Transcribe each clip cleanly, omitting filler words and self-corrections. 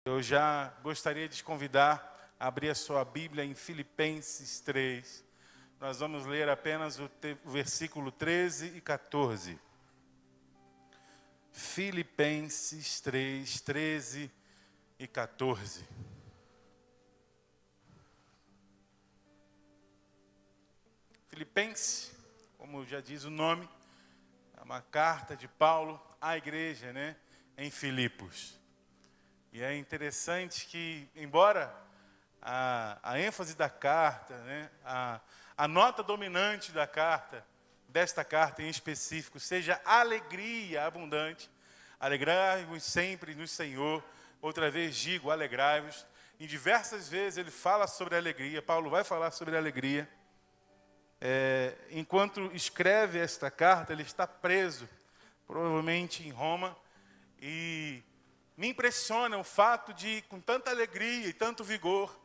Eu já gostaria de te convidar a abrir a sua Bíblia em Filipenses 3. Nós vamos ler apenas o versículo 13 e 14. Filipenses 3, 13 e 14. Filipenses, como já diz o nome, é uma carta de Paulo à igreja, em Filipos. E é interessante que, embora a ênfase da carta, a nota dominante da carta, desta carta em específico, seja alegria abundante, alegrai-vos sempre no Senhor. Outra vez digo, alegrai-vos. Em diversas vezes ele fala sobre a alegria, Paulo vai falar sobre a alegria. Enquanto escreve esta carta, ele está preso, provavelmente em Roma, e me impressiona o fato de, com tanta alegria e tanto vigor,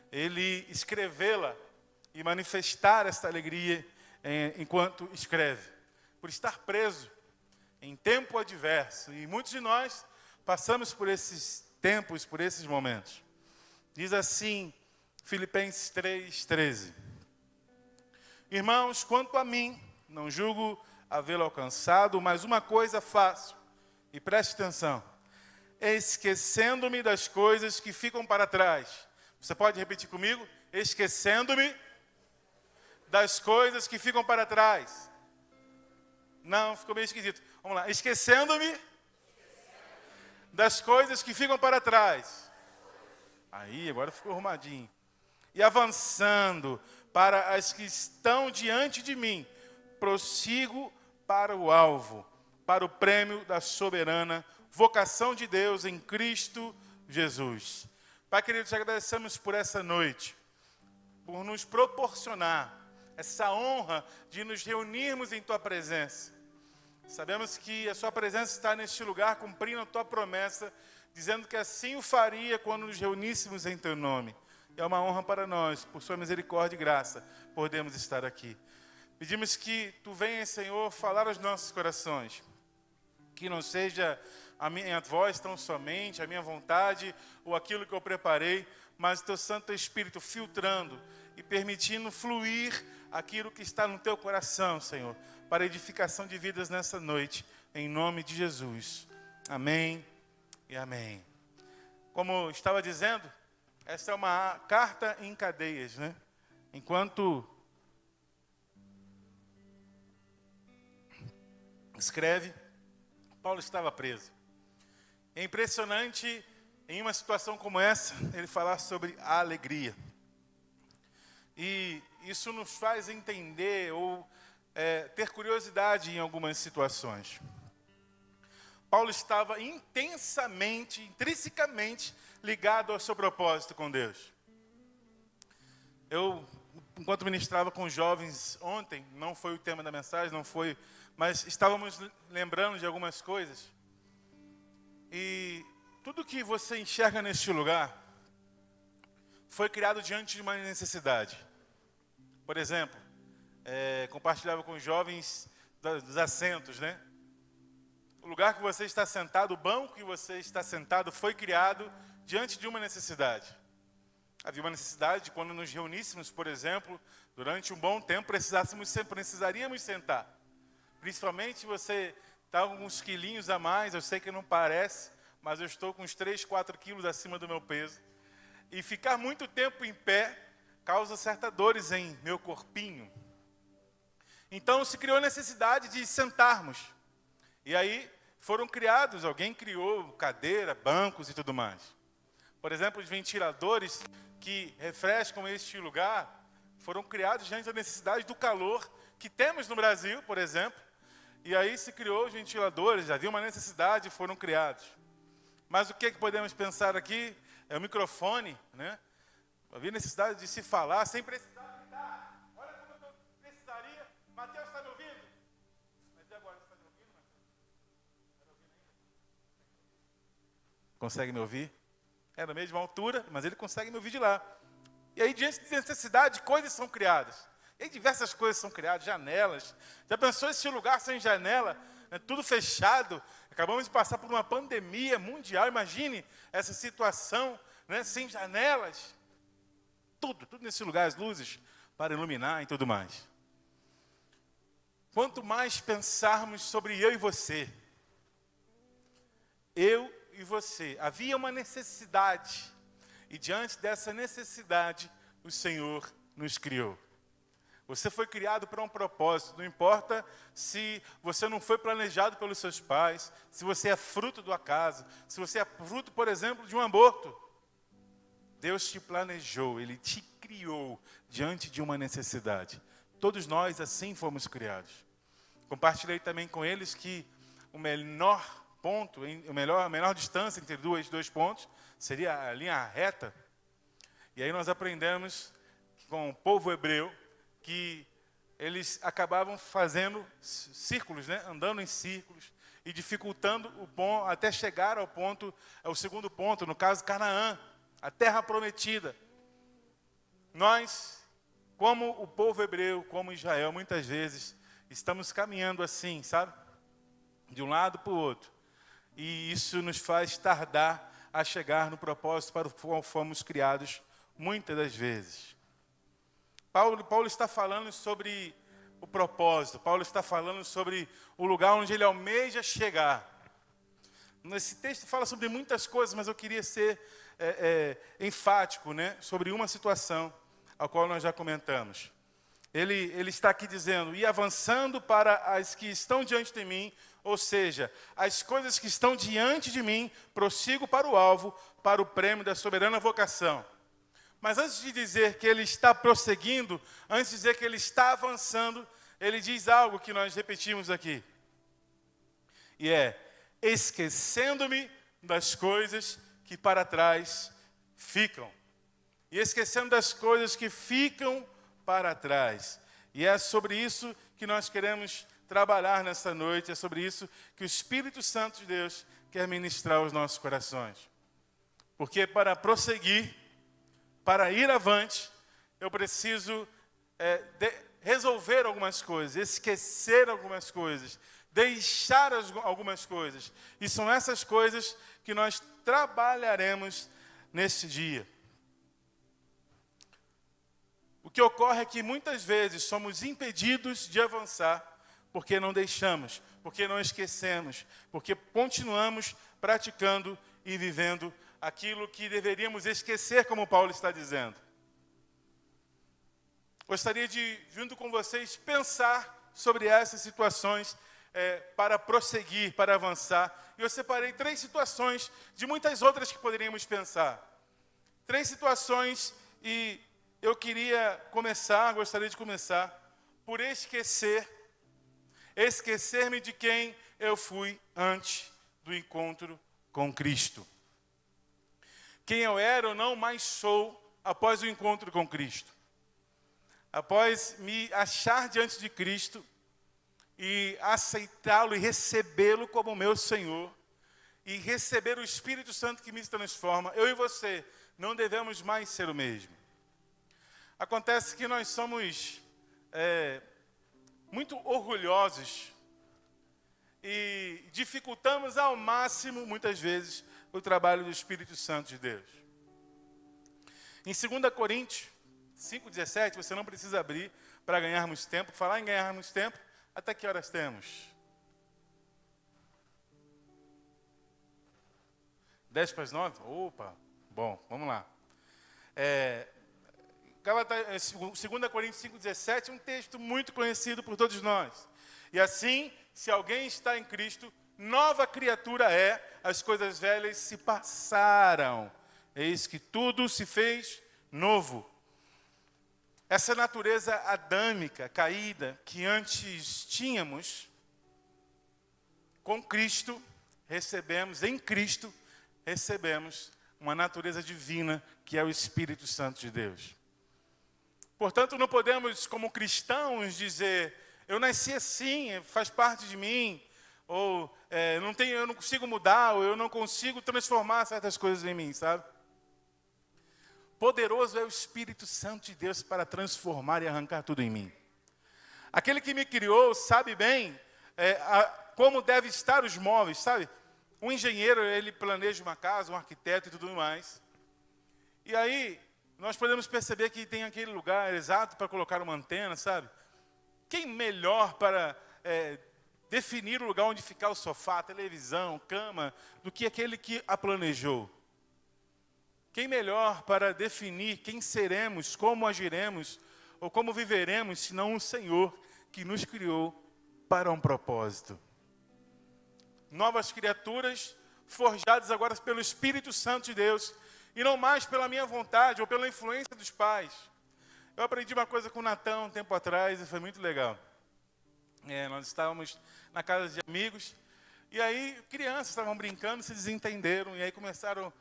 ele escrevê-la e manifestar esta alegria enquanto escreve. Por estar preso em tempo adverso, e muitos de nós passamos por esses tempos, por esses momentos. Diz assim, Filipenses 3, 13. Irmãos, quanto a mim, não julgo havê-lo alcançado, mas uma coisa faço, e preste atenção, esquecendo-me das coisas que ficam para trás. Você pode repetir comigo? Esquecendo-me das coisas que ficam para trás. Não, ficou meio esquisito. Vamos lá. Esquecendo-me das coisas que ficam para trás. Aí, agora ficou arrumadinho. E avançando para as que estão diante de mim, prossigo para o alvo, para o prêmio da soberana vocação de Deus em Cristo Jesus. Pai querido, te agradecemos por essa noite, por nos proporcionar essa honra de nos reunirmos em Tua presença. Sabemos que a Sua presença está neste lugar, cumprindo a Tua promessa, dizendo que assim o faria quando nos reuníssemos em Teu nome. É uma honra para nós, por Sua misericórdia e graça, podemos estar aqui. Pedimos que Tu venhas, Senhor, falar aos nossos corações. Que não seja a minha voz tão somente, a minha vontade ou aquilo que eu preparei, mas o Teu Santo Espírito filtrando e permitindo fluir aquilo que está no Teu coração, Senhor, para a edificação de vidas nessa noite, em nome de Jesus. Amém e amém. Como estava dizendo, essa é uma carta em cadeias, Enquanto escreve, Paulo estava preso. É impressionante, em uma situação como essa, ele falar sobre a alegria. E isso nos faz entender ou ter curiosidade em algumas situações. Paulo estava intensamente, intrinsecamente ligado ao seu propósito com Deus. Eu, enquanto ministrava com jovens ontem, não foi o tema da mensagem, mas estávamos lembrando de algumas coisas. E tudo que você enxerga neste lugar foi criado diante de uma necessidade. Por exemplo, compartilhava com os jovens dos assentos, O lugar que você está sentado, o banco que você está sentado foi criado diante de uma necessidade. Havia uma necessidade de quando nos reuníssemos, por exemplo, durante um bom tempo, precisaríamos sentar. Principalmente você está com uns quilinhos a mais, eu sei que não parece, mas eu estou com uns 3, 4 quilos acima do meu peso. E ficar muito tempo em pé causa certas dores em meu corpinho. Então se criou a necessidade de sentarmos. E aí foram criados, alguém criou cadeira, bancos e tudo mais. Por exemplo, os ventiladores que refrescam este lugar foram criados diante da necessidade do calor que temos no Brasil, por exemplo. E aí se criou os ventiladores, havia uma necessidade e foram criados. Mas o que podemos pensar aqui é o microfone, Havia necessidade de se falar sem precisar gritar. Olha como eu precisaria. Mateus, está me ouvindo? Mas e agora, está me ouvindo, Mateus? Está me ouvindo ainda? Consegue me ouvir? É da mesma altura, mas ele consegue me ouvir de lá. E aí, diante de necessidade, coisas são criadas. E aí, diversas coisas são criadas, janelas. Já pensou esse lugar sem janela, tudo fechado, Acabamos de passar por uma pandemia mundial. Imagine essa situação, né, sem janelas. Tudo nesse lugar, as luzes para iluminar e tudo mais. Quanto mais pensarmos sobre eu e você, havia uma necessidade. E diante dessa necessidade, o Senhor nos criou. Você foi criado para um propósito. Não importa se você não foi planejado pelos seus pais, se você é fruto do acaso, se você é fruto, por exemplo, de um aborto. Deus te planejou, Ele te criou diante de uma necessidade. Todos nós assim fomos criados. Compartilhei também com eles que o menor ponto, a menor distância entre dois pontos seria a linha reta. E aí nós aprendemos com o povo hebreu que eles acabavam fazendo círculos, né? Andando em círculos e dificultando o ponto até chegar ao ponto, ao segundo ponto, no caso Canaã, a terra prometida. Nós, como o povo hebreu, como Israel, muitas vezes estamos caminhando assim, sabe? De um lado para o outro. E isso nos faz tardar a chegar no propósito para o qual fomos criados muitas das vezes. Paulo está falando sobre o propósito. Paulo está falando sobre o lugar onde ele almeja chegar. Esse texto fala sobre muitas coisas, mas eu queria ser enfático, né, sobre uma situação, a qual nós já comentamos. Ele está aqui dizendo, e avançando para as que estão diante de mim, ou seja, as coisas que estão diante de mim, prossigo para o alvo, para o prêmio da soberana vocação. Mas antes de dizer que ele está prosseguindo, antes de dizer que ele está avançando, ele diz algo que nós repetimos aqui. E é, esquecendo-me das coisas que para trás ficam. E esquecendo das coisas que ficam para trás. E é sobre isso que nós queremos trabalhar nessa noite, é sobre isso que o Espírito Santo de Deus quer ministrar aos nossos corações. Porque para prosseguir, para ir avante, eu preciso resolver algumas coisas, esquecer algumas coisas, deixar algumas coisas. E são essas coisas que nós trabalharemos neste dia. O que ocorre é que muitas vezes somos impedidos de avançar porque não deixamos, porque não esquecemos, porque continuamos praticando e vivendo aquilo que deveríamos esquecer, como Paulo está dizendo. Gostaria de, junto com vocês, pensar sobre essas situações para prosseguir, para avançar. E eu separei 3 situações de muitas outras que poderíamos pensar. 3 situações e eu gostaria de começar por esquecer-me de quem eu fui antes do encontro com Cristo. Quem eu era ou não mais sou após o encontro com Cristo. Após me achar diante de Cristo e aceitá-lo e recebê-lo como meu Senhor e receber o Espírito Santo que me transforma, eu e você não devemos mais ser o mesmo. Acontece que nós somos muito orgulhosos e dificultamos ao máximo, muitas vezes, o trabalho do Espírito Santo de Deus. Em 2 Coríntios 5,17, você não precisa abrir para ganharmos tempo. Falar em ganharmos tempo, até que horas temos? 10 para as 9? Opa, bom, vamos lá. 2 Coríntios 5,17 é um texto muito conhecido por todos nós. E assim, se alguém está em Cristo, nova criatura é, as coisas velhas se passaram. Eis que tudo se fez novo. Essa natureza adâmica, caída, que antes tínhamos, com Cristo, em Cristo, recebemos uma natureza divina, que é o Espírito Santo de Deus. Portanto, não podemos, como cristãos, dizer, eu nasci assim, faz parte de mim, ou eu não consigo mudar, ou eu não consigo transformar certas coisas em mim, sabe? Poderoso é o Espírito Santo de Deus para transformar e arrancar tudo em mim. Aquele que me criou sabe bem como devem estar os móveis, sabe? Um engenheiro, ele planeja uma casa, um arquiteto e tudo mais. E aí, nós podemos perceber que tem aquele lugar exato para colocar uma antena, sabe? Quem melhor para definir o lugar onde ficar o sofá, televisão, cama, do que aquele que a planejou? Quem melhor para definir quem seremos, como agiremos, ou como viveremos, senão o Senhor que nos criou para um propósito? Novas criaturas, forjadas agora pelo Espírito Santo de Deus, e não mais pela minha vontade ou pela influência dos pais. Eu aprendi uma coisa com o Natan um tempo atrás e foi muito legal. Nós estávamos na casa de amigos, e aí crianças estavam brincando, se desentenderam, e aí começaram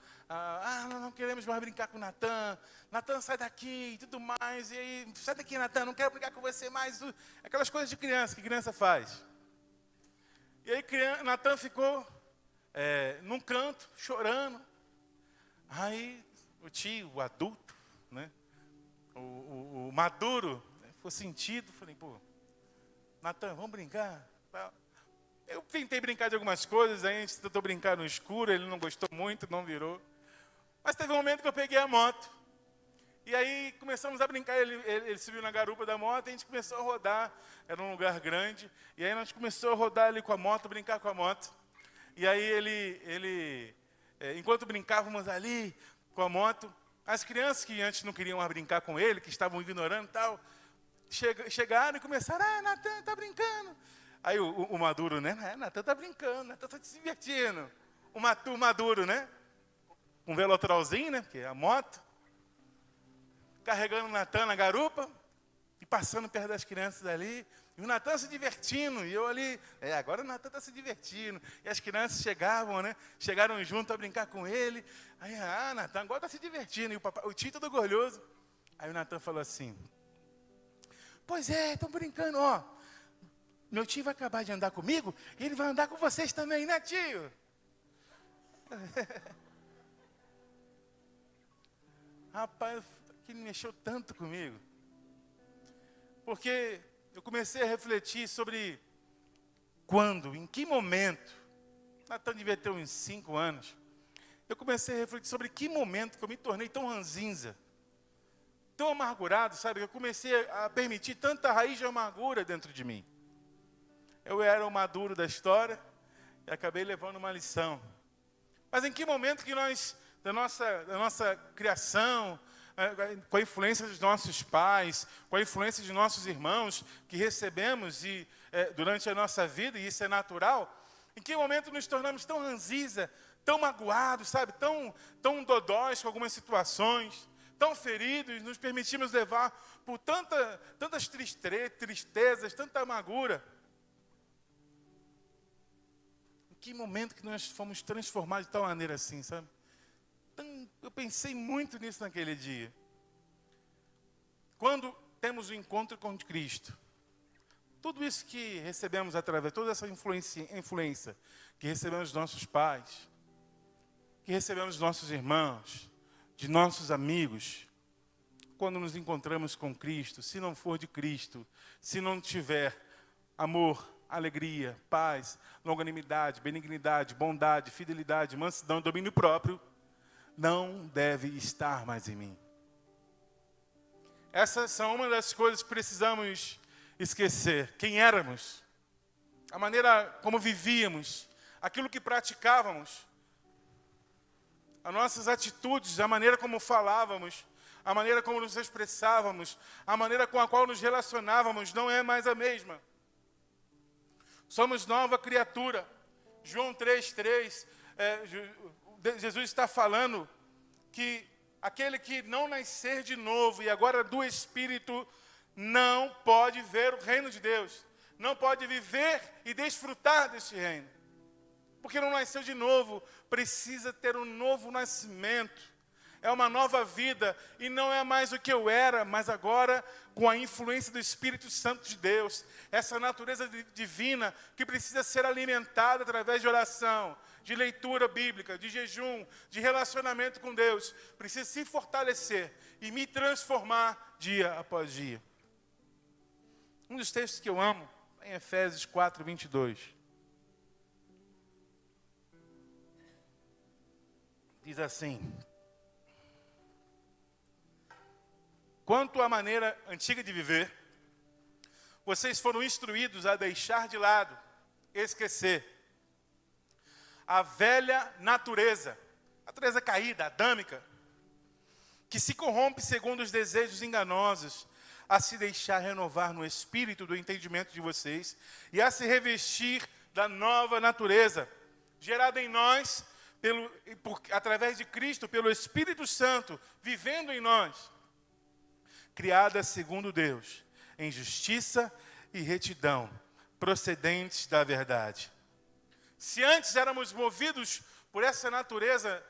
não queremos mais brincar com o Natan. Natan, sai daqui e tudo mais. E aí, sai daqui, Natan, não quero brincar com você mais. Aquelas coisas de criança, que criança faz. E aí, Natan ficou num canto, chorando. Aí, o tio, o adulto, né, o maduro, ficou sentido. Falei, Natan, vamos brincar? Eu tentei brincar de algumas coisas, aí a gente tentou brincar no escuro, ele não gostou muito, não virou. Mas teve um momento que eu peguei a moto. E aí começamos a brincar, ele subiu na garupa da moto e a gente começou a rodar. Era um lugar grande. E aí nós começamos a rodar ali com a moto, brincar com a moto. E aí enquanto brincávamos ali com a moto, as crianças que antes não queriam mais brincar com ele, que estavam ignorando e tal, chegaram e começaram, Natan, tá brincando. Aí o maduro, né? Natan tá brincando, Natan tá se divertindo. O maduro, né? Um velotrolzinho, né? Porque é a moto. Carregando o Natan na garupa e passando perto das crianças ali. E o Natan se divertindo. E eu ali, agora o Natan está se divertindo. E as crianças chegavam, né? Chegaram junto a brincar com ele. Aí, Natan agora está se divertindo. E o tio todo orgulhoso. Aí o Natan falou assim, pois estão brincando, ó. Meu tio vai acabar de andar comigo e ele vai andar com vocês também, né, tio? Rapaz, aquilo mexeu tanto comigo. Porque eu comecei a refletir sobre quando, em que momento, Natan devia ter uns 5 anos, eu comecei a refletir sobre que momento que eu me tornei tão ranzinza, tão amargurado, sabe? Eu comecei a permitir tanta raiz de amargura dentro de mim. Eu era o maduro da história e acabei levando uma lição. Mas em que momento que nós, da nossa criação, com a influência dos nossos pais, com a influência de nossos irmãos, que recebemos durante a nossa vida, e isso é natural, em que momento nos tornamos tão ranziza, tão magoados, sabe, tão dodóis com algumas situações, tão feridos, nos permitimos levar por tantas tristezas, tanta amargura. Em que momento que nós fomos transformados de tal maneira assim, sabe? Eu pensei muito nisso naquele dia. Quando temos o encontro com Cristo, tudo isso que recebemos através, toda essa influência que recebemos dos nossos pais, que recebemos dos nossos irmãos, de nossos amigos, quando nos encontramos com Cristo, se não for de Cristo, se não tiver amor, alegria, paz, longanimidade, benignidade, bondade, fidelidade, mansidão, domínio próprio, não deve estar mais em mim. Essas são uma das coisas que precisamos esquecer. Quem éramos, a maneira como vivíamos, aquilo que praticávamos, as nossas atitudes, a maneira como falávamos, a maneira como nos expressávamos, a maneira com a qual nos relacionávamos, não é mais a mesma. Somos nova criatura. João 3,3, Jesus está falando que aquele que não nascer de novo e agora do Espírito não pode ver o reino de Deus, não pode viver e desfrutar desse reino. Porque não nasceu de novo, precisa ter um novo nascimento. É uma nova vida e não é mais o que eu era, mas agora com a influência do Espírito Santo de Deus. Essa natureza divina que precisa ser alimentada através de oração, de leitura bíblica, de jejum, de relacionamento com Deus. Precisa se fortalecer e me transformar dia após dia. Um dos textos que eu amo é em Efésios 4:22. diz assim: quanto à maneira antiga de viver, vocês foram instruídos a deixar de lado, esquecer a velha natureza caída, adâmica, que se corrompe segundo os desejos enganosos, a se deixar renovar no espírito do entendimento de vocês e a se revestir da nova natureza, gerada em nós, através de Cristo, pelo Espírito Santo, vivendo em nós, criada segundo Deus, em justiça e retidão, procedentes da verdade. Se antes éramos movidos por essa natureza,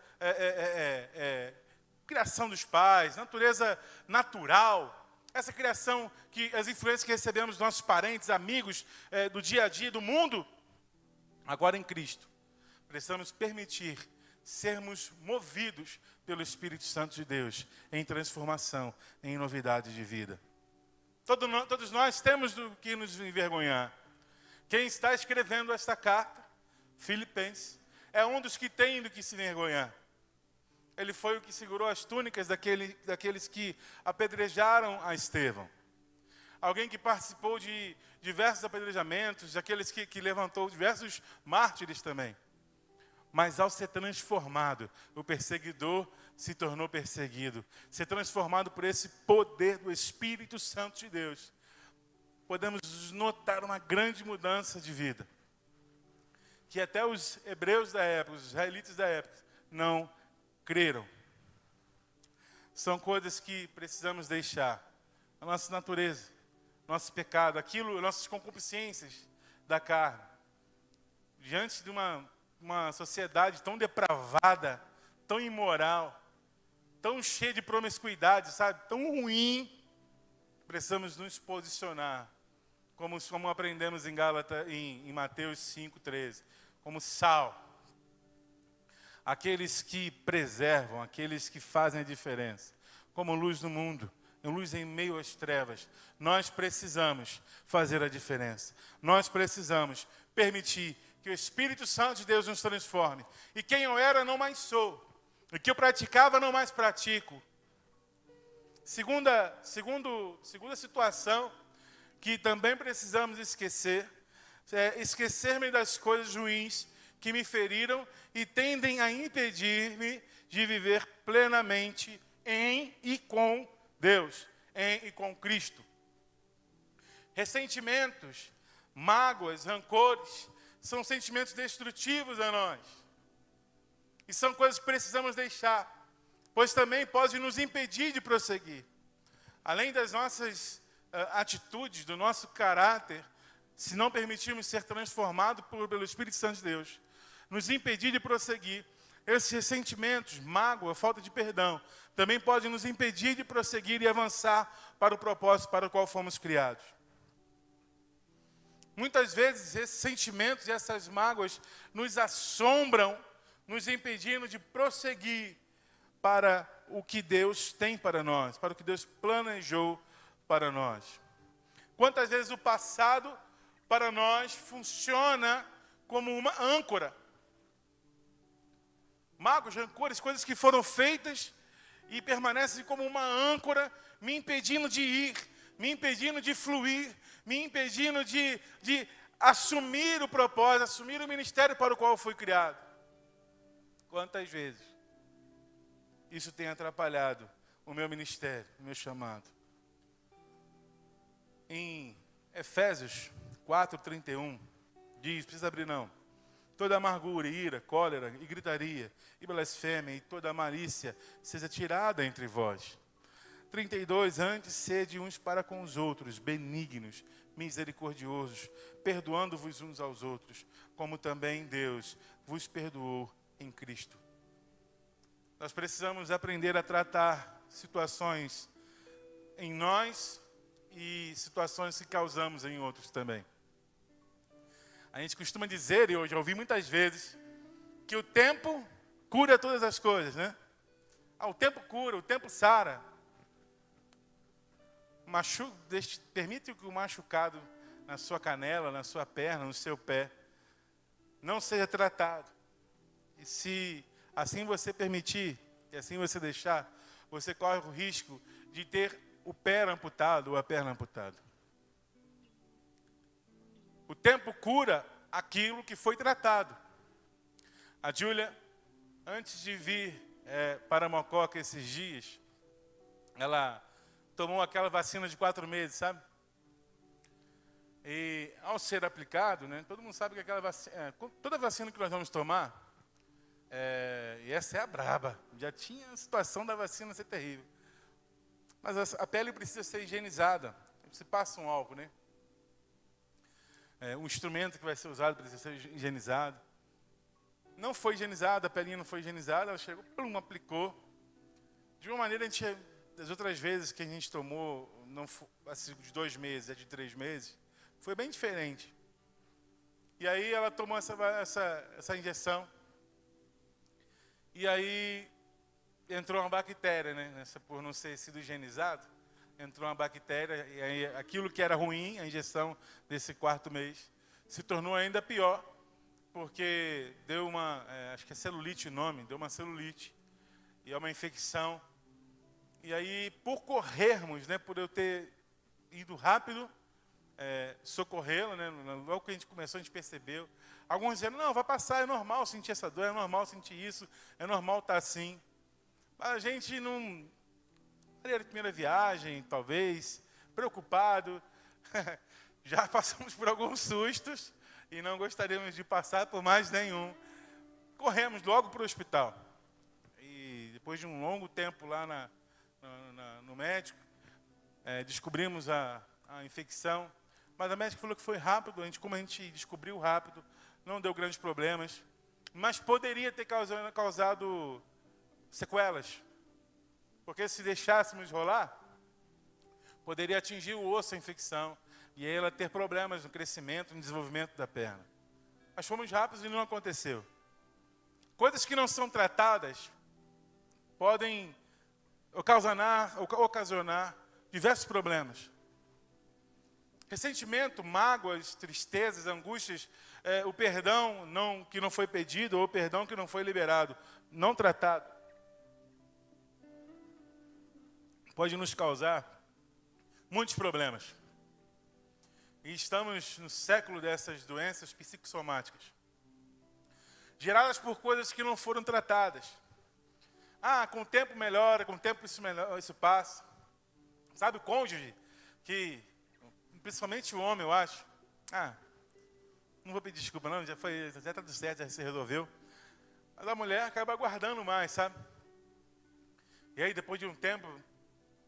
criação dos pais, natureza natural, essa criação, que as influências que recebemos dos nossos parentes, amigos, do dia a dia, do mundo, agora em Cristo, precisamos permitir sermos movidos pelo Espírito Santo de Deus, em transformação, em novidade de vida. Todos nós temos do que nos envergonhar. Quem está escrevendo esta carta, Filipenses, é um dos que tem do que se envergonhar. Ele foi o que segurou as túnicas daqueles que apedrejaram a Estevão. Alguém que participou de diversos apedrejamentos, daqueles que levantou diversos mártires também. Mas ao ser transformado, o perseguidor se tornou perseguido. Ser transformado por esse poder do Espírito Santo de Deus, podemos notar uma grande mudança de vida. Que até os hebreus da época, os israelitas da época, não creram. São coisas que precisamos deixar. A nossa natureza, nosso pecado, nossas concupiscências da carne. Diante de uma sociedade tão depravada, tão imoral, tão cheia de promiscuidade, sabe? Tão ruim, precisamos nos posicionar, como aprendemos em Mateus 5,13, como sal. Aqueles que preservam, aqueles que fazem a diferença, como luz no mundo, luz em meio às trevas. Nós precisamos fazer a diferença. Nós precisamos permitir que o Espírito Santo de Deus nos transforme. E quem eu era, não mais sou. O que eu praticava, não mais pratico. Segunda situação que também precisamos esquecer, é esquecer-me das coisas ruins que me feriram e tendem a impedir-me de viver plenamente em e com Deus, em e com Cristo. Ressentimentos, mágoas, rancores, são sentimentos destrutivos a nós. E são coisas que precisamos deixar, pois também podem nos impedir de prosseguir. Além das nossas atitudes, do nosso caráter, se não permitirmos ser transformados pelo Espírito Santo de Deus, nos impedir de prosseguir, esses ressentimentos, mágoa, falta de perdão, também podem nos impedir de prosseguir e avançar para o propósito para o qual fomos criados. Muitas vezes esses sentimentos e essas mágoas nos assombram, nos impedindo de prosseguir para o que Deus tem para nós, para o que Deus planejou para nós. Quantas vezes o passado para nós funciona como uma âncora. Mágoas, rancores, coisas que foram feitas e permanecem como uma âncora, me impedindo de ir, me impedindo de fluir, me impedindo de assumir o propósito, assumir o ministério para o qual eu fui criado. Quantas vezes isso tem atrapalhado o meu ministério, o meu chamado? Em Efésios 4:31, diz, precisa abrir não, toda amargura, ira, cólera e gritaria, e blasfêmia, e toda malícia seja tirada entre vós. 32, antes sede uns para com os outros, benignos, misericordiosos, perdoando-vos uns aos outros, como também Deus vos perdoou em Cristo. Nós precisamos aprender a tratar situações em nós e situações que causamos em outros também. A gente costuma dizer, e eu já ouvi muitas vezes, que o tempo cura todas as coisas, né? O tempo cura, o tempo sara. Permite que o machucado na sua canela, na sua perna, no seu pé, não seja tratado. E se assim você permitir, e assim você deixar, você corre o risco de ter o pé amputado ou a perna amputada. O tempo cura aquilo que foi tratado. A Júlia, antes de vir para Mococa esses dias, ela tomou aquela vacina de 4 meses, sabe? E ao ser aplicado, né, todo mundo sabe que aquela vacina, toda vacina que nós vamos tomar, e essa é a braba, já tinha a situação da vacina ser terrível. Mas a pele precisa ser higienizada, você passa um álcool, né? O instrumento que vai ser usado precisa ser higienizado. Não foi higienizada, a pelinha não foi higienizada, ela chegou, plum, aplicou. De uma maneira, das outras vezes que a gente tomou, não assim, de 2 meses, de 3 meses, foi bem diferente. E aí ela tomou essa injeção. E aí entrou uma bactéria, né? Por não ter sido higienizado, entrou uma bactéria. E aí aquilo que era ruim, a injeção desse 4º mês, se tornou ainda pior. Porque deu acho que é celulite o nome, deu uma celulite. E é uma infecção. E aí, por corrermos, né, por eu ter ido rápido, socorrê-lo, né, logo que a gente começou, a gente percebeu. Alguns diziam, não, vai passar, é normal sentir essa dor, é normal sentir isso, é normal estar assim. Mas a gente não... Era a primeira viagem, talvez, preocupado. Já passamos por alguns sustos e não gostaríamos de passar por mais nenhum. Corremos logo para o hospital. E depois de um longo tempo lá no médico, descobrimos a infecção. Mas a médica falou que foi rápido, como a gente descobriu rápido, não deu grandes problemas. Mas poderia ter causado sequelas. Porque se deixássemos rolar, poderia atingir o osso a infecção. E aí ela ter problemas no crescimento, no desenvolvimento da perna. Mas fomos rápidos e não aconteceu. Coisas que não são tratadas podem ocasionar diversos problemas. Ressentimento, mágoas, tristezas, angústias, o perdão que não foi pedido ou o perdão que não foi liberado, não tratado, pode nos causar muitos problemas. E estamos no século dessas doenças psicossomáticas, geradas por coisas que não foram tratadas. Com o tempo melhora, com o tempo isso passa. Sabe o cônjuge, que, principalmente o homem, eu acho, não vou pedir desculpa não, já está tudo certo, já se resolveu. Mas a mulher acaba aguardando mais, sabe? E aí, depois de um tempo,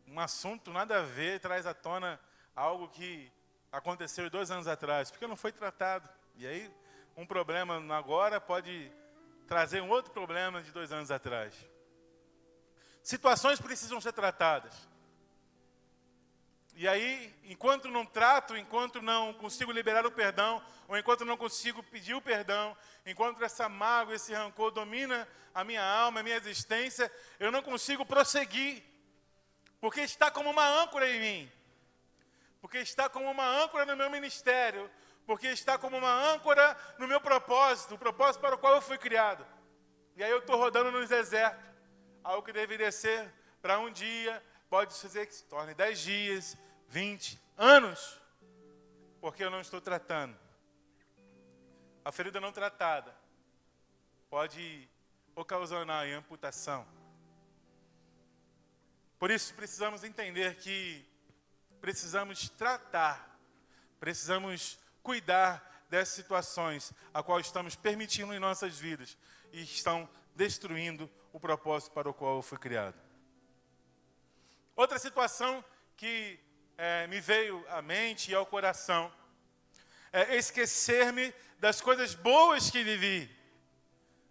um assunto nada a ver, traz à tona algo que aconteceu 2 anos atrás, porque não foi tratado. E aí, um problema agora pode trazer um outro problema de 2 anos atrás. Situações precisam ser tratadas. E aí, enquanto não trato, enquanto não consigo liberar o perdão, ou enquanto não consigo pedir o perdão, enquanto essa mágoa, esse rancor domina a minha alma, a minha existência, eu não consigo prosseguir. Porque está como uma âncora em mim. Porque está como uma âncora no meu ministério. Porque está como uma âncora no meu propósito, o propósito para o qual eu fui criado. E aí eu estou rodando nos desertos. Algo que deveria ser para um dia, pode dizer que se torne 10 dias, 20 anos. Porque eu não estou tratando. A ferida não tratada pode ocasionar a amputação. Por isso precisamos entender que precisamos tratar, precisamos cuidar dessas situações a qual estamos permitindo em nossas vidas e estão destruindo o propósito para o qual eu fui criado. Outra situação que me veio à mente e ao coração é esquecer-me das coisas boas que vivi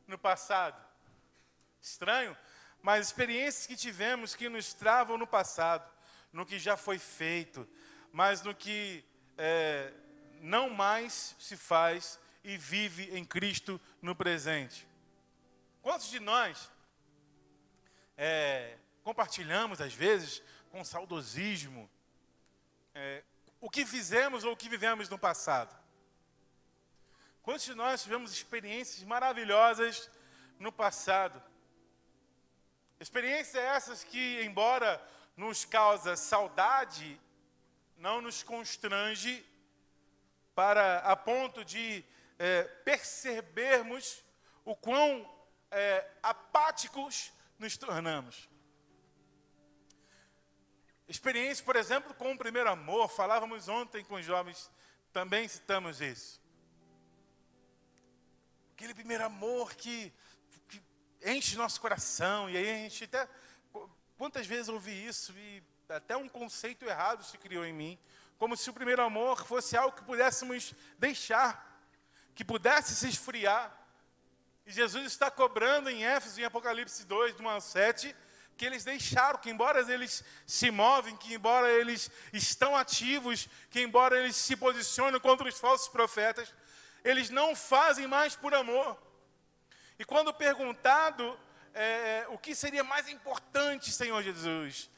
no passado. Estranho, mas experiências que tivemos que nos travam no passado, no que já foi feito, mas no que não mais se faz e vive em Cristo no presente. Quantos de nós compartilhamos, às vezes, com saudosismo, o que fizemos ou o que vivemos no passado? Quantos de nós tivemos experiências maravilhosas, no passado. Experiências essas que, embora nos causa saudade, não nos constrange a ponto de percebermos o quão apáticos nos tornamos. Experiência, por exemplo, com o primeiro amor. Falávamos ontem com os jovens, também citamos isso. Aquele primeiro amor que enche nosso coração. E aí a gente até... Quantas vezes eu ouvi isso e até um conceito errado se criou em mim. Como se o primeiro amor fosse algo que pudéssemos deixar, que pudesse se esfriar. E Jesus está cobrando em Éfeso, em Apocalipse 2, de 1 a 7, que eles deixaram, que embora eles se movem, que embora eles estão ativos, que embora eles se posicionem contra os falsos profetas, eles não fazem mais por amor. E quando perguntado o que seria mais importante, Senhor Jesus,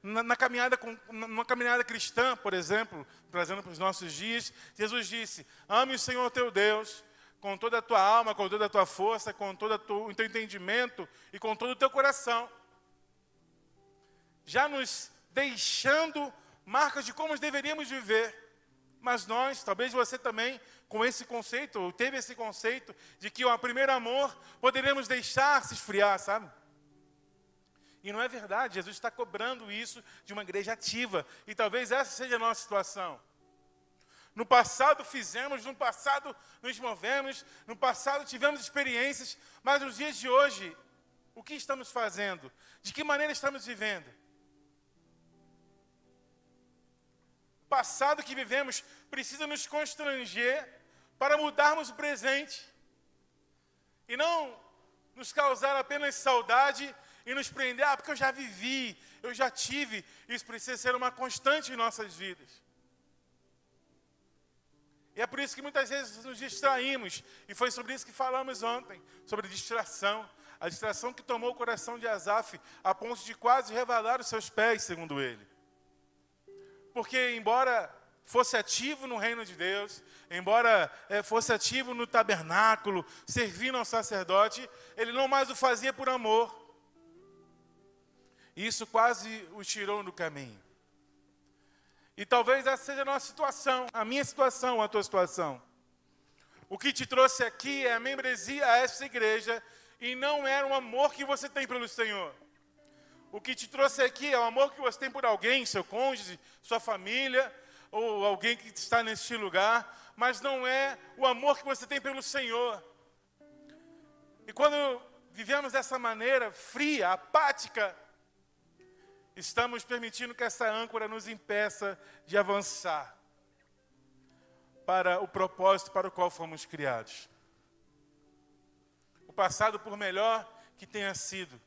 numa caminhada cristã, por exemplo, trazendo para os nossos dias, Jesus disse: ame o Senhor teu Deus com toda a tua alma, com toda a tua força, com todo o teu entendimento e com todo o teu coração. Já nos deixando marcas de como deveríamos viver. Mas nós, talvez você também, com esse conceito, ou teve esse conceito, de que o primeiro amor poderíamos deixar se esfriar, sabe? E não é verdade. Jesus está cobrando isso de uma igreja ativa. E talvez essa seja a nossa situação. No passado fizemos, no passado nos movemos, no passado tivemos experiências, mas nos dias de hoje, o que estamos fazendo? De que maneira estamos vivendo? O passado que vivemos precisa nos constranger para mudarmos o presente. E não nos causar apenas saudade e nos prender, porque eu já vivi, eu já tive. Isso precisa ser uma constante em nossas vidas. E é por isso que muitas vezes nos distraímos. E foi sobre isso que falamos ontem, sobre distração. A distração que tomou o coração de Asaf, a ponto de quase revelar os seus pés, segundo ele. Porque embora fosse ativo no reino de Deus, embora fosse ativo no tabernáculo, servindo ao sacerdote, ele não mais o fazia por amor. E isso quase o tirou do caminho. E talvez essa seja a nossa situação, a minha situação, a tua situação. O que te trouxe aqui é a membresia a essa igreja e não é o amor que você tem pelo Senhor. O que te trouxe aqui é o amor que você tem por alguém, seu cônjuge, sua família, ou alguém que está neste lugar, mas não é o amor que você tem pelo Senhor. E quando vivemos dessa maneira fria, apática, estamos permitindo que essa âncora nos impeça de avançar para o propósito para o qual fomos criados. O passado, por melhor que tenha sido,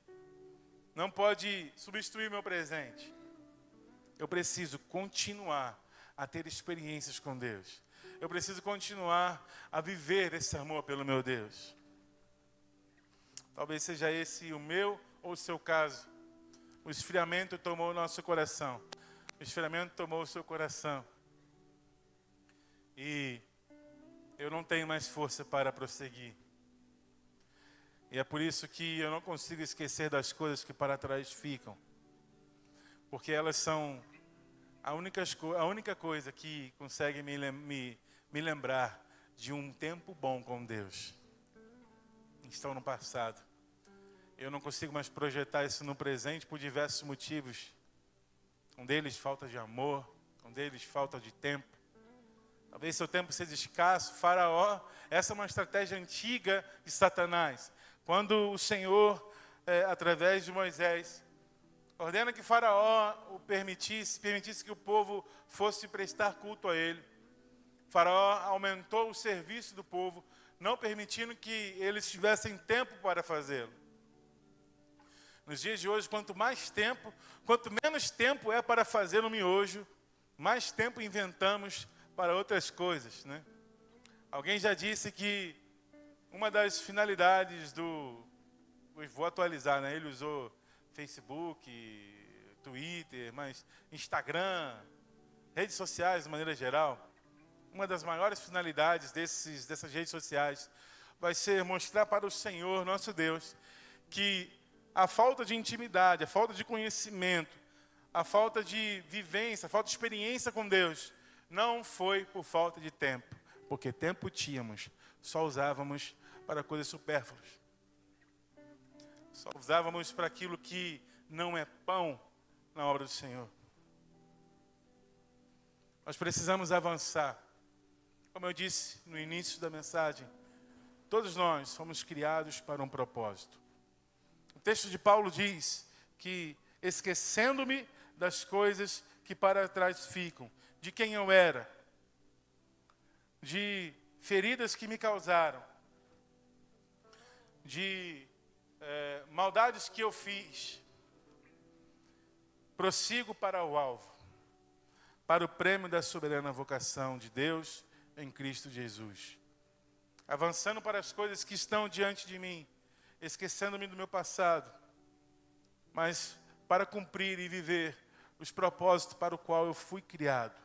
não pode substituir meu presente. Eu preciso continuar a ter experiências com Deus. Eu preciso continuar a viver esse amor pelo meu Deus. Talvez seja esse o meu ou o seu caso. O esfriamento tomou o nosso coração. O esfriamento tomou o seu coração. E eu não tenho mais força para prosseguir. E é por isso que eu não consigo esquecer das coisas que para trás ficam. Porque elas são a única coisa que consegue me lembrar de um tempo bom com Deus. Estão no passado. Eu não consigo mais projetar isso no presente por diversos motivos. Um deles, falta de amor. Um deles, falta de tempo. Talvez seu tempo seja escasso. Faraó, essa é uma estratégia antiga de Satanás. Quando o Senhor, através de Moisés, ordena que Faraó o permitisse que o povo fosse prestar culto a ele. Faraó aumentou o serviço do povo, não permitindo que eles tivessem tempo para fazê-lo. Nos dias de hoje, quanto menos tempo é para fazer um miojo, mais tempo inventamos para outras coisas, né? Alguém já disse que uma das finalidades vou atualizar, né? Ele usou Facebook, Twitter, mas Instagram, redes sociais de maneira geral. Uma das maiores finalidades dessas redes sociais vai ser mostrar para o Senhor, nosso Deus, que a falta de intimidade, a falta de conhecimento, a falta de vivência, a falta de experiência com Deus, não foi por falta de tempo, porque tempo tínhamos, só usávamos para coisas supérfluas. Só usávamos para aquilo que não é pão na obra do Senhor. Nós precisamos avançar. Como eu disse no início da mensagem, todos nós fomos criados para um propósito. O texto de Paulo diz que, esquecendo-me das coisas que para trás ficam, de quem eu era, de feridas que me causaram, de maldades que eu fiz, prossigo para o alvo, para o prêmio da soberana vocação de Deus em Cristo Jesus. Avançando para as coisas que estão diante de mim, esquecendo-me do meu passado, mas para cumprir e viver os propósitos para o qual eu fui criado.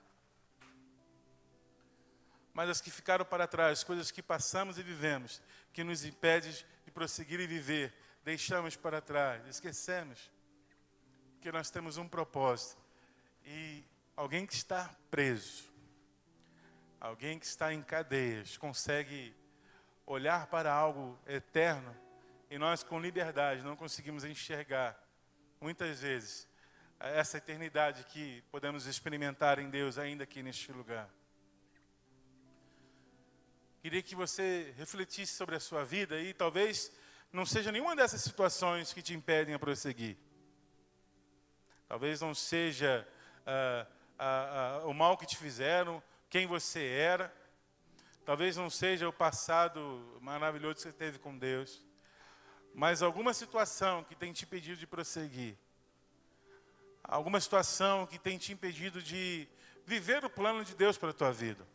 Mas as que ficaram para trás, coisas que passamos e vivemos, que nos impedem de prosseguir e viver, deixamos para trás, esquecemos que nós temos um propósito. E alguém que está preso, alguém que está em cadeias, consegue olhar para algo eterno e nós com liberdade não conseguimos enxergar, muitas vezes, essa eternidade que podemos experimentar em Deus ainda aqui neste lugar. Queria que você refletisse sobre a sua vida e talvez não seja nenhuma dessas situações que te impedem a prosseguir. Talvez não seja o mal que te fizeram, quem você era. Talvez não seja o passado maravilhoso que você teve com Deus. Mas alguma situação que tem te impedido de prosseguir. Alguma situação que tem te impedido de viver o plano de Deus para a tua vida.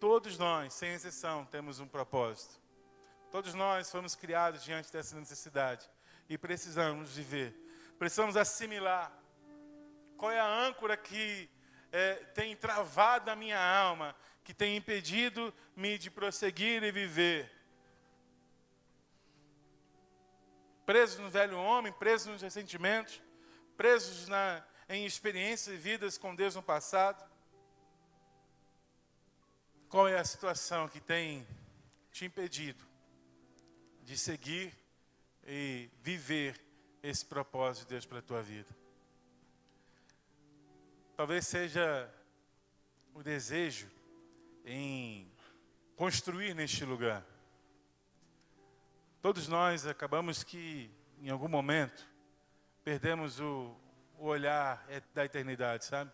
Todos nós, sem exceção, temos um propósito. Todos nós fomos criados diante dessa necessidade. E precisamos viver. Precisamos assimilar qual é a âncora que tem travado a minha alma, que tem impedido-me de prosseguir e viver. Presos no velho homem, presos nos ressentimentos, presos em experiências e vidas com Deus no passado. Qual é a situação que tem te impedido de seguir e viver esse propósito de Deus para a tua vida? Talvez seja o desejo em construir neste lugar. Todos nós acabamos que, em algum momento, perdemos o olhar da eternidade, sabe?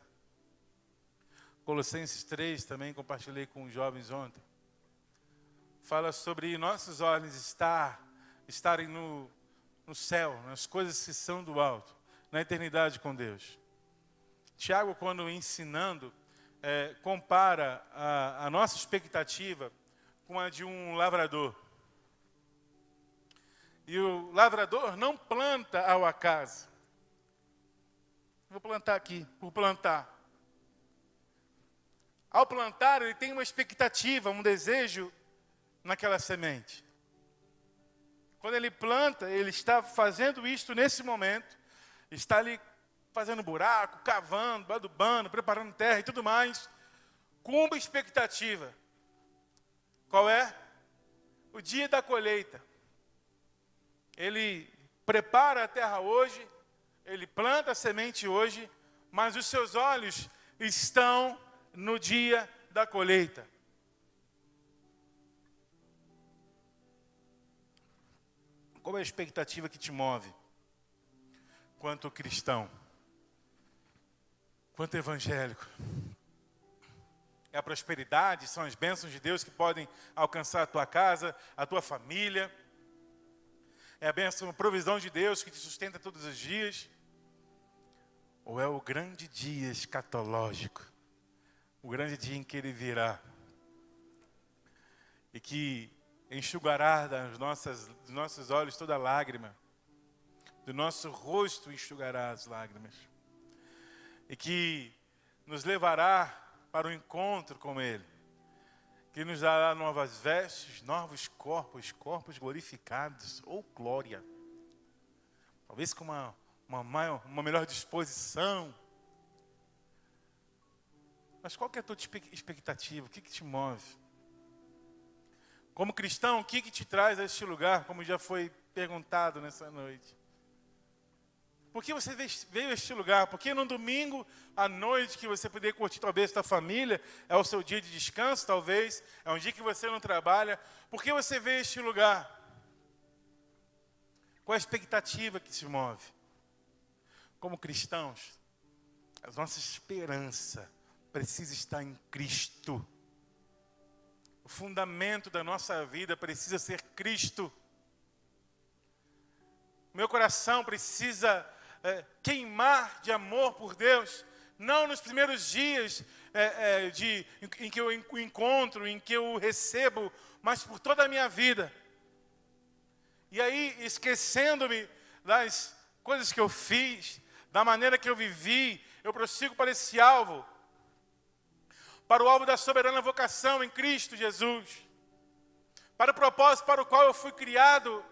Colossenses 3, também compartilhei com os jovens ontem. Fala sobre nossos olhos estarem no céu, nas coisas que são do alto, na eternidade com Deus. Tiago, quando ensinando, compara a nossa expectativa com a de um lavrador. E o lavrador não planta ao acaso. Vou plantar aqui, por plantar. Ao plantar, ele tem uma expectativa, um desejo naquela semente. Quando ele planta, ele está fazendo isto nesse momento, está ali fazendo buraco, cavando, adubando, preparando terra e tudo mais, com uma expectativa. Qual é? O dia da colheita. Ele prepara a terra hoje, ele planta a semente hoje, mas os seus olhos estão no dia da colheita. Qual é a expectativa que te move quanto cristão, quanto evangélico? É a prosperidade, são as bênçãos de Deus que podem alcançar a tua casa, a tua família. É a bênção, a provisão de Deus que te sustenta todos os dias. Ou é o grande dia escatológico, o grande dia em que Ele virá e que enxugará dos nossos olhos toda lágrima, do nosso rosto enxugará as lágrimas, e que nos levará para o encontro com Ele, que nos dará novas vestes, novos corpos, corpos glorificados, ou glória. Talvez com uma melhor disposição. Mas qual que é a tua expectativa? O que te move? Como cristão, o que te traz a este lugar, como já foi perguntado nessa noite? Por que você veio a este lugar? Porque no domingo à noite que você poder curtir talvez sua família, é o seu dia de descanso talvez, é um dia que você não trabalha. Por que você veio a este lugar? Qual a expectativa que te move? Como cristãos, a nossa esperança precisa estar em Cristo. O fundamento da nossa vida precisa ser Cristo. Meu coração precisa queimar de amor por Deus, não nos primeiros dias em que eu o encontro, em que eu o recebo, mas por toda a minha vida. E aí, esquecendo-me das coisas que eu fiz, da maneira que eu vivi, eu prossigo para esse alvo, para o alvo da soberana vocação em Cristo Jesus, para o propósito para o qual eu fui criado,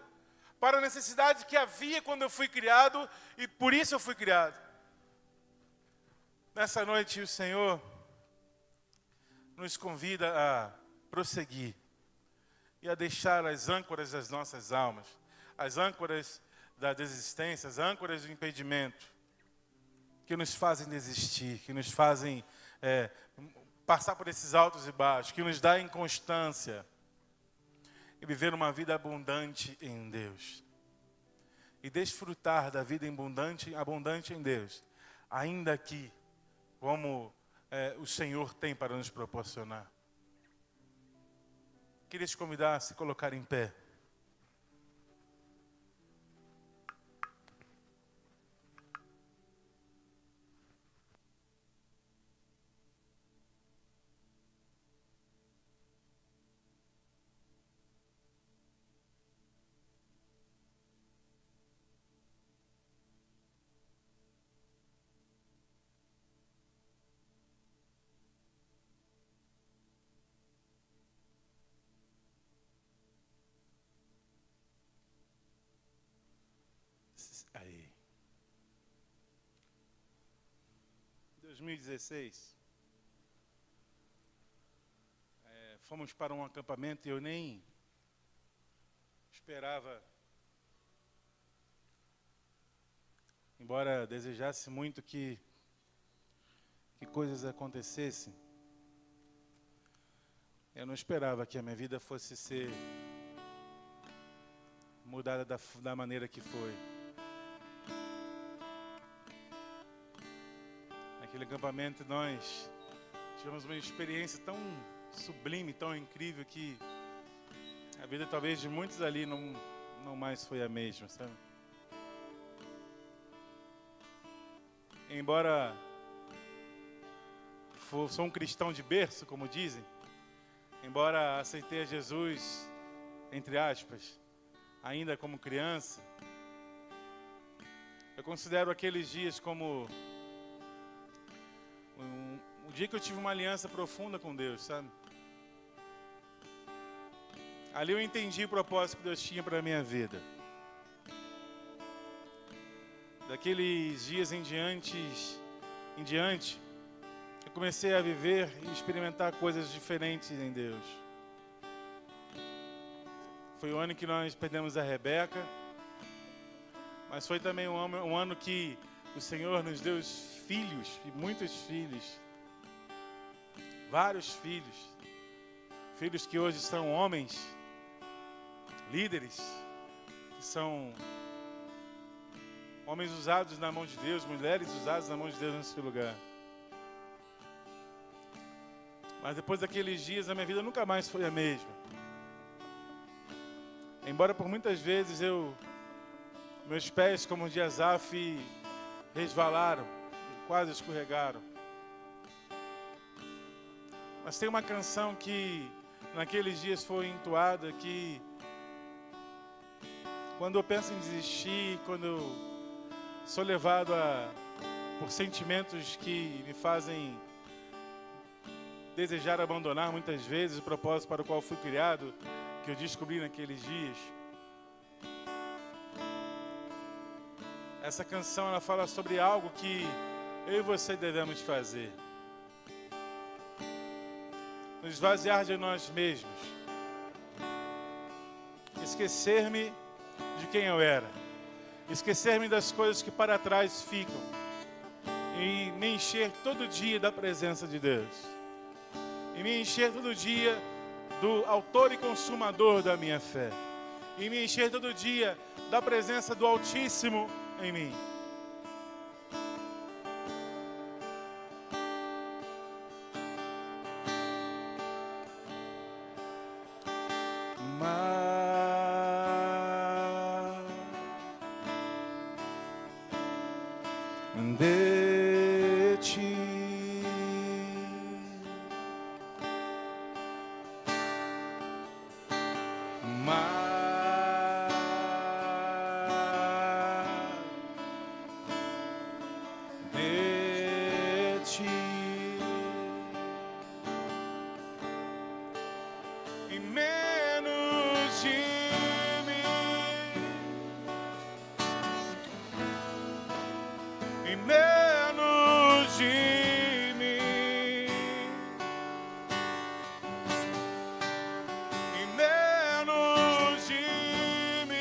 para a necessidade que havia quando eu fui criado, e por isso eu fui criado. Nessa noite o Senhor nos convida a prosseguir e a deixar as âncoras das nossas almas, as âncoras da desistência, as âncoras do impedimento, que nos fazem desistir, que nos fazem passar por esses altos e baixos, que nos dá inconstância, e viver uma vida abundante em Deus. E desfrutar da vida abundante em Deus, ainda que, como o Senhor tem para nos proporcionar. Queria te convidar a se colocar em pé. Aí. 2016, fomos para um acampamento e eu nem esperava, embora desejasse muito que coisas acontecessem, eu não esperava que a minha vida fosse ser mudada da maneira que foi. Naquele acampamento nós tivemos uma experiência tão sublime, tão incrível, que a vida talvez de muitos ali não mais foi a mesma, sabe? Embora sou um cristão de berço, como dizem, embora aceitei a Jesus, entre aspas, ainda como criança, eu considero aqueles dias como o dia que eu tive uma aliança profunda com Deus, sabe? Ali eu entendi o propósito que Deus tinha para a minha vida. Daqueles dias em diante, eu comecei a viver e experimentar coisas diferentes em Deus. Foi o ano que nós perdemos a Rebeca, mas foi também um ano que o Senhor nos deu filhos, e muitos filhos, vários filhos, filhos que hoje são homens, líderes, que são homens usados na mão de Deus, mulheres usadas na mão de Deus nesse lugar. Mas depois daqueles dias a minha vida nunca mais foi a mesma. Embora por muitas vezes meus pés, como o de Asaf, resvalaram, quase escorregaram. Mas tem uma canção que naqueles dias foi entoada, que quando eu penso em desistir, quando eu sou levado por sentimentos que me fazem desejar abandonar muitas vezes o propósito para o qual fui criado, que eu descobri naqueles dias. Essa canção, ela fala sobre algo que eu e você devemos fazer. Nos esvaziar de nós mesmos. Esquecer-me de quem eu era. Esquecer-me das coisas que para trás ficam. E me encher todo dia da presença de Deus. E me encher todo dia do autor e consumador da minha fé. E me encher todo dia da presença do Altíssimo em mim. De ti, de ti, e menos de mim, e menos de mim, e menos de mim,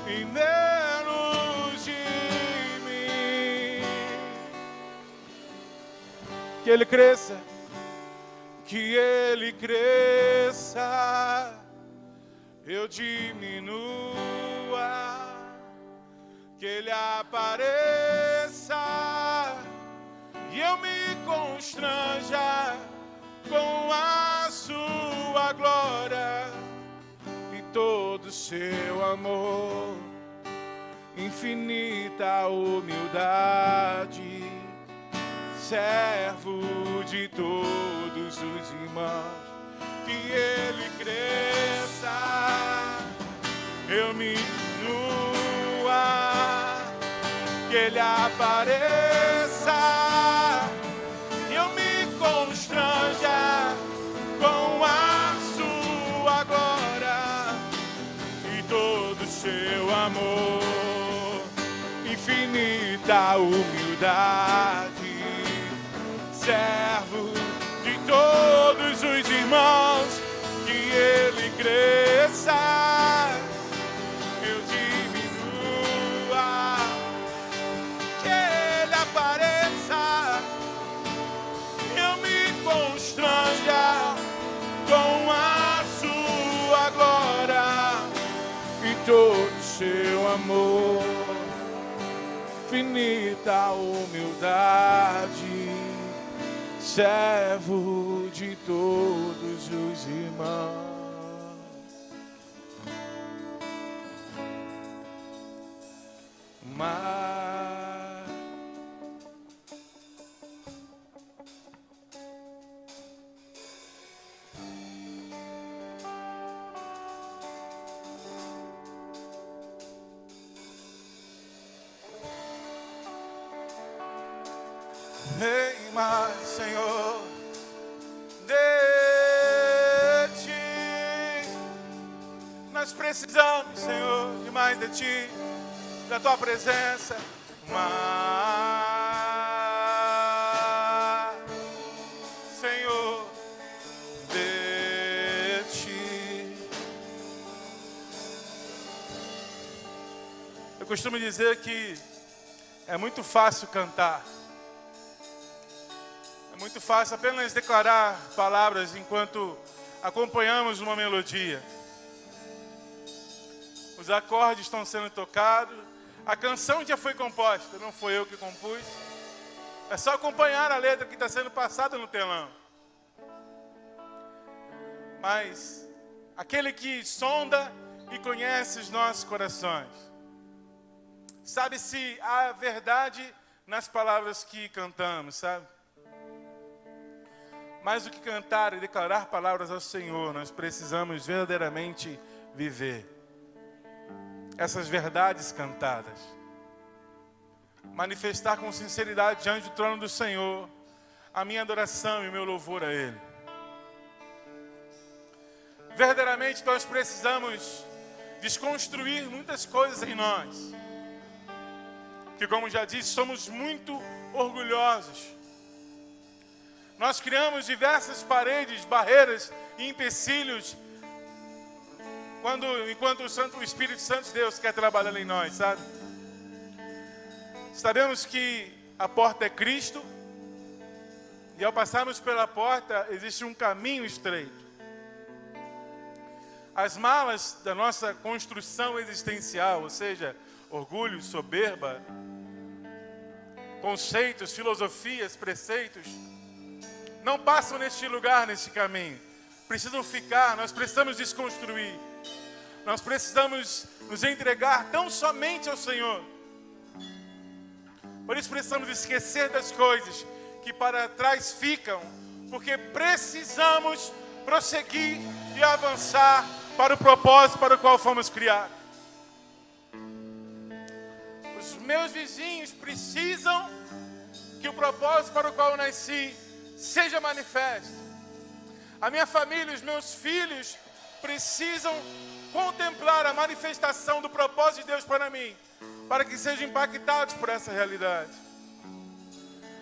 e menos de mim. Que Ele cresça, que Ele cresça, eu diminua, que Ele apareça e eu me constranja com a sua glória e todo o seu amor, infinita humildade, servo de todos os irmãos. Que Ele cresça, eu me diminua, que Ele apareça e eu me constranja com a sua glória e todo o seu amor, infinita humildade, servo de todos os irmãos. Que Ele cresça, eu diminua, que Ele apareça, eu me constranja com a sua glória e todo o seu amor, infinita humildade, servo de todos os irmãos. Vem mais, Senhor, de ti. Nós precisamos, Senhor, de mais de ti, da tua presença. Mais, Senhor, de ti. Eu costumo dizer que é muito fácil cantar. É muito fácil apenas declarar palavras enquanto acompanhamos uma melodia. Os acordes estão sendo tocados, a canção já foi composta, não foi eu que compus. É só acompanhar a letra que está sendo passada no telão. Mas aquele que sonda e conhece os nossos corações, sabe se há verdade nas palavras que cantamos, sabe? Mais do que cantar e declarar palavras ao Senhor, nós precisamos verdadeiramente viver essas verdades cantadas. manifestar com sinceridade diante do trono do Senhor a minha adoração e o meu louvor a Ele. Verdadeiramente nós precisamos desconstruir muitas coisas em nós, que, como já disse, somos muito orgulhosos. Nós criamos diversas paredes, barreiras e empecilhos enquanto o Espírito Santo de Deus quer trabalhar em nós, sabe? Sabemos que a porta é Cristo, e ao passarmos pela porta existe um caminho estreito. As malas da nossa construção existencial, ou seja, orgulho, soberba, conceitos, filosofias, preceitos, não passam neste lugar, neste caminho. Precisam ficar, nós precisamos desconstruir. Nós precisamos nos entregar tão somente ao Senhor. Por isso precisamos esquecer das coisas que para trás ficam, porque precisamos prosseguir e avançar para o propósito para o qual fomos criados. Os meus vizinhos precisam que o propósito para o qual eu nasci seja manifesto. A minha família, os meus filhos precisam contemplar a manifestação do propósito de Deus para mim, para que sejam impactados por essa realidade.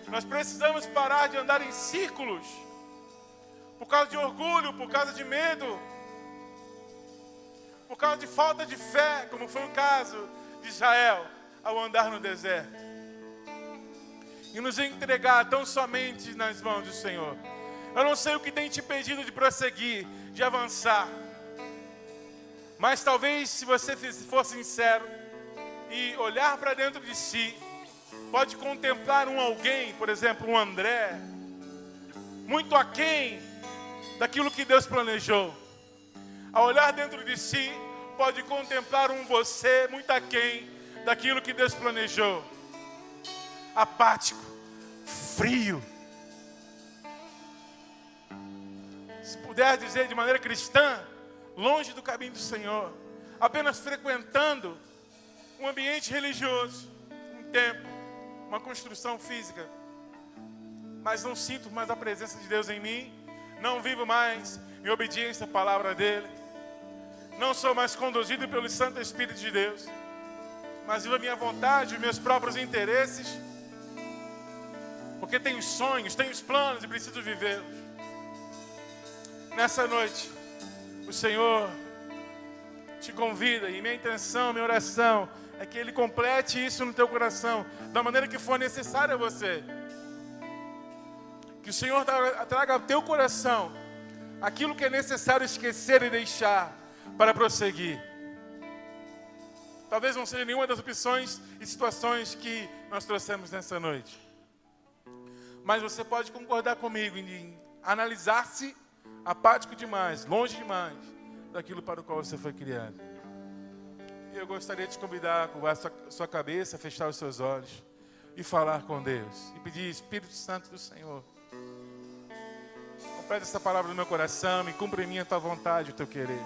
Nós precisamos parar de andar em círculos, por causa de orgulho, por causa de medo, por causa de falta de fé, como foi o caso de Israel ao andar no deserto. E nos entregar tão somente nas mãos do Senhor. Eu não sei o que tem te impedido de prosseguir, de avançar. Mas talvez, se você for sincero e olhar para dentro de si, pode contemplar alguém, por exemplo, um André, muito aquém daquilo que Deus planejou. Ao olhar dentro de si, pode contemplar você muito aquém daquilo que Deus planejou. Apático, frio. Se puder dizer de maneira cristã, longe do caminho do Senhor, apenas frequentando um ambiente religioso, um templo, uma construção física, mas não sinto mais a presença de Deus em mim, não vivo mais em obediência à palavra dEle, não sou mais conduzido pelo Santo Espírito de Deus, mas vivo a minha vontade, os meus próprios interesses, porque tenho sonhos, tenho planos e preciso vivê-los. Nessa noite, o Senhor te convida, e minha intenção, minha oração é que Ele complete isso no teu coração da maneira que for necessária a você. Que o Senhor traga ao teu coração aquilo que é necessário esquecer e deixar para prosseguir. Talvez não seja nenhuma das opções e situações que nós trouxemos nessa noite, mas você pode concordar comigo em analisar-se apático demais, longe demais daquilo para o qual você foi criado. Eu gostaria de te convidar a curvar sua cabeça, fechar os seus olhos e falar com Deus. E pedir, Espírito Santo do Senhor, completa essa palavra no meu coração e cumpre em mim a tua vontade, o teu querer.